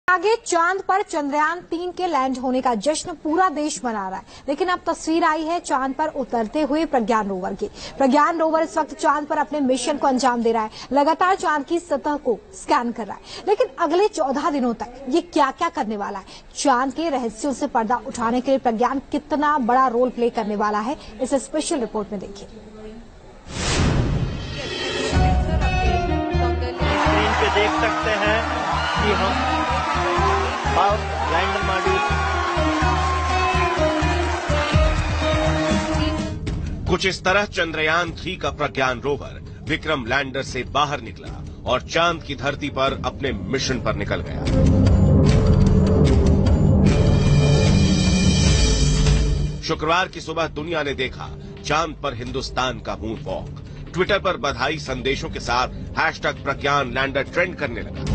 आगे चांद पर चंद्रयान-3 के लैंड होने का जश्न पूरा देश मना रहा है, लेकिन अब तस्वीर आई है चांद पर उतरते हुए प्रज्ञान रोवर की। प्रज्ञान रोवर इस वक्त चांद पर अपने मिशन को अंजाम दे रहा है, लगातार चांद की सतह को स्कैन कर रहा है। लेकिन अगले 14 दिनों तक ये क्या क्या करने वाला है, चांद के रहस्यों से पर्दा उठाने के लिए प्रज्ञान कितना बड़ा रोल प्ले करने वाला है, इसे स्पेशल रिपोर्ट में देखिए। देख सकते हैं कि हम लैंडर मॉड्यूल कुछ इस तरह चंद्रयान-3 का प्रज्ञान रोवर विक्रम लैंडर से बाहर निकला और चांद की धरती पर अपने मिशन पर निकल गया। शुक्रवार की सुबह दुनिया ने देखा चांद पर हिंदुस्तान का मून वॉक। ट्विटर पर बधाई संदेशों के साथ हैशटैग प्रज्ञान लैंडर ट्रेंड करने लगा।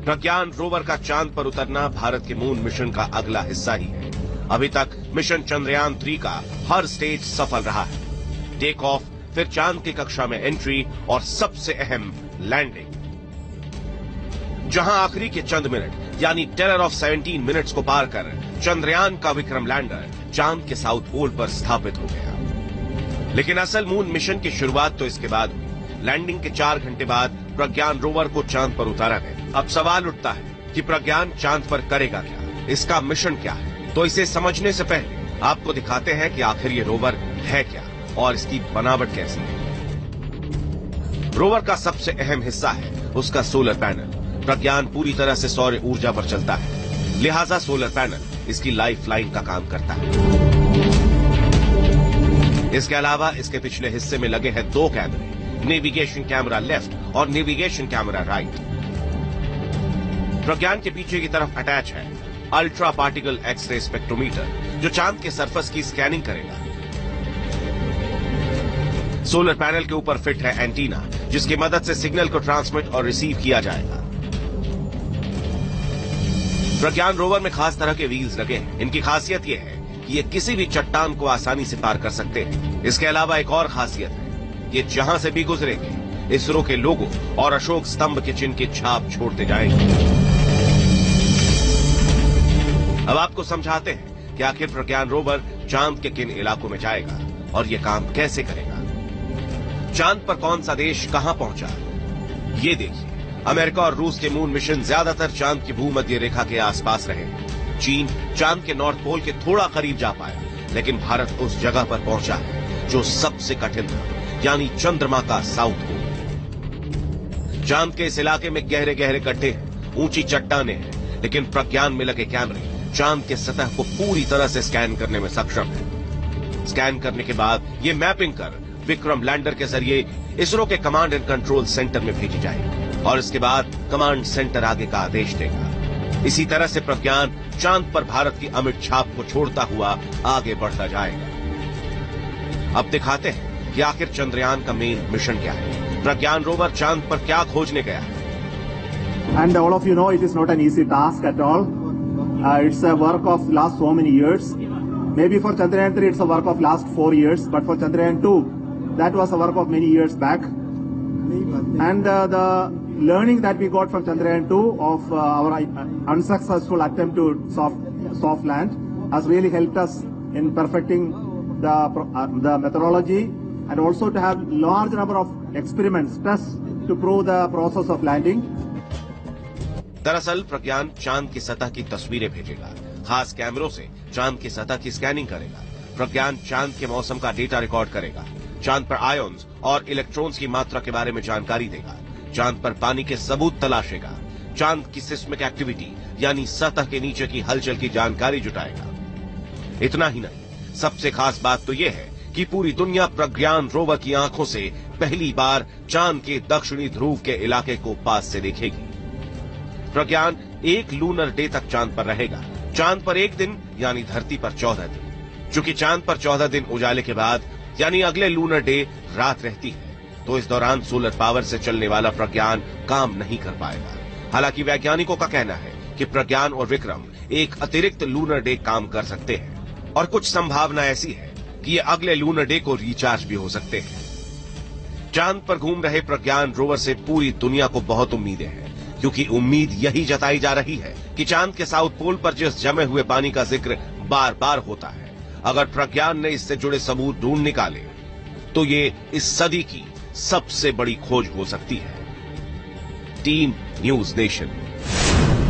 प्रज्ञान रोवर का चांद पर उतरना भारत के मून मिशन का अगला हिस्सा ही है। अभी तक मिशन चंद्रयान-3 का हर स्टेज सफल रहा है। टेक ऑफ, फिर चांद की कक्षा में एंट्री और सबसे अहम लैंडिंग, जहां आखिरी के चंद मिनट यानी टेरर ऑफ 17 मिनट्स को पार कर चंद्रयान का विक्रम लैंडर चांद के साउथ पोल पर स्थापित हो गया। लेकिन असल मून मिशन की शुरुआत तो इसके बाद हुई। लैंडिंग के 4 घंटे बाद प्रज्ञान रोवर को चांद पर उतारा गया। अब सवाल उठता है कि प्रज्ञान चांद पर करेगा क्या, इसका मिशन क्या है। तो इसे समझने से पहले आपको दिखाते हैं कि आखिर ये रोवर है क्या और इसकी बनावट कैसी है। रोवर का सबसे अहम हिस्सा है उसका सोलर पैनल। प्रज्ञान पूरी तरह से सौर ऊर्जा पर चलता है, लिहाजा सोलर पैनल इसकी लाइफ लाइन का काम करता है। इसके अलावा इसके पिछले हिस्से में लगे हैं 2 कैमरे, नेविगेशन कैमरा लेफ्ट और नेविगेशन कैमरा राइट। प्रज्ञान के पीछे की तरफ अटैच है अल्ट्रा पार्टिकल एक्सरे स्पेक्ट्रोमीटर, जो चांद के सरफेस की स्कैनिंग करेगा। सोलर पैनल के ऊपर फिट है एंटीना, जिसकी मदद से सिग्नल को ट्रांसमिट और रिसीव किया जाएगा। प्रज्ञान रोवर में खास तरह के व्हील्स लगे हैं। इनकी खासियत यह है कि ये किसी भी चट्टान को आसानी से पार कर सकते हैं। इसके अलावा एक और खासियत है, ये जहां से भी गुजरेंगे इसरो के लोगो और अशोक स्तंभ के चिन्ह की छाप छोड़ते जाएंगे। अब आपको समझाते हैं कि आखिर प्रज्ञान रोवर चांद के किन इलाकों में जाएगा और ये काम कैसे करेगा। चांद पर कौन सा देश कहां पहुंचा, ये देखिए। अमेरिका और रूस के मून मिशन ज्यादातर चांद की भूमध्य रेखा के आसपास रहे। चीन चांद के नॉर्थ पोल के थोड़ा करीब जा पाया, लेकिन भारत उस जगह पर पहुंचा है जो सबसे कठिन था, यानी चंद्रमा का साउथ पोल। चांद के इस इलाके में गहरे गहरे गड्ढे हैं, ऊंची चट्टानें हैं, लेकिन प्रज्ञान में लगे कैमरे चांद के सतह को पूरी तरह से स्कैन करने में सक्षम है। स्कैन करने के बाद ये मैपिंग कर विक्रम लैंडर के जरिए इसरो के कमांड एंड कंट्रोल सेंटर में भेजी जाएगी और इसके बाद कमांड सेंटर आगे का आदेश देगा। इसी तरह से प्रज्ञान चांद पर भारत की अमिट छाप को छोड़ता हुआ आगे बढ़ता जाएगा। अब दिखाते हैं कि आखिर चंद्रयान का मेन मिशन क्या है। प्रज्ञान रोवर चांद पर क्या खोजने गया है। And all of you know it is not an easy task at all. It's a work of last so many years. Maybe for Chandrayaan-3 it's a work of last 4 years, but for Chandrayaan-2 that was a work of many years back. And the learning that we got from Chandrayaan-2 of our unsuccessful attempt to soft land has really helped us in perfecting the methodology and also to have large number of experiments, tests to prove the process of landing. दरअसल प्रज्ञान चांद की सतह की तस्वीरें भेजेगा, खास कैमरों से चांद की सतह की स्कैनिंग करेगा। प्रज्ञान चांद के मौसम का डेटा रिकॉर्ड करेगा, चांद पर आयन्स और इलेक्ट्रॉन्स की मात्रा के बारे में जानकारी देगा, चांद पर पानी के सबूत तलाशेगा, चांद की सिस्मिक एक्टिविटी यानी सतह के नीचे की हलचल की जानकारी जुटाएगा। इतना ही नहीं, सबसे खास बात तो यह है कि पूरी दुनिया प्रज्ञान रोवर की आंखों से पहली बार चांद के दक्षिणी ध्रुव के इलाके को पास से देखेगी। प्रज्ञान 1 लूनर डे तक चांद पर रहेगा। चांद पर 1 दिन यानी धरती पर 14 दिन। चूंकि चांद पर 14 दिन उजाले के बाद यानी अगले लूनर डे रात रहती है, तो इस दौरान सोलर पावर से चलने वाला प्रज्ञान काम नहीं कर पाएगा। हालांकि वैज्ञानिकों का कहना है कि प्रज्ञान और विक्रम एक अतिरिक्त लूनर डे काम कर सकते हैं और कुछ संभावना ऐसी है कि ये अगले लूनर डे को रिचार्ज भी हो सकते हैं। चांद पर घूम रहे प्रज्ञान रोवर से पूरी दुनिया को बहुत उम्मीदें हैं, क्योंकि उम्मीद यही जताई जा रही है कि चांद के साउथ पोल पर जिस जमे हुए पानी का जिक्र बार बार होता है, अगर प्रज्ञान ने इससे जुड़े सबूत ढूंढ निकाले तो ये इस सदी की सबसे बड़ी खोज हो सकती है। Team news nation.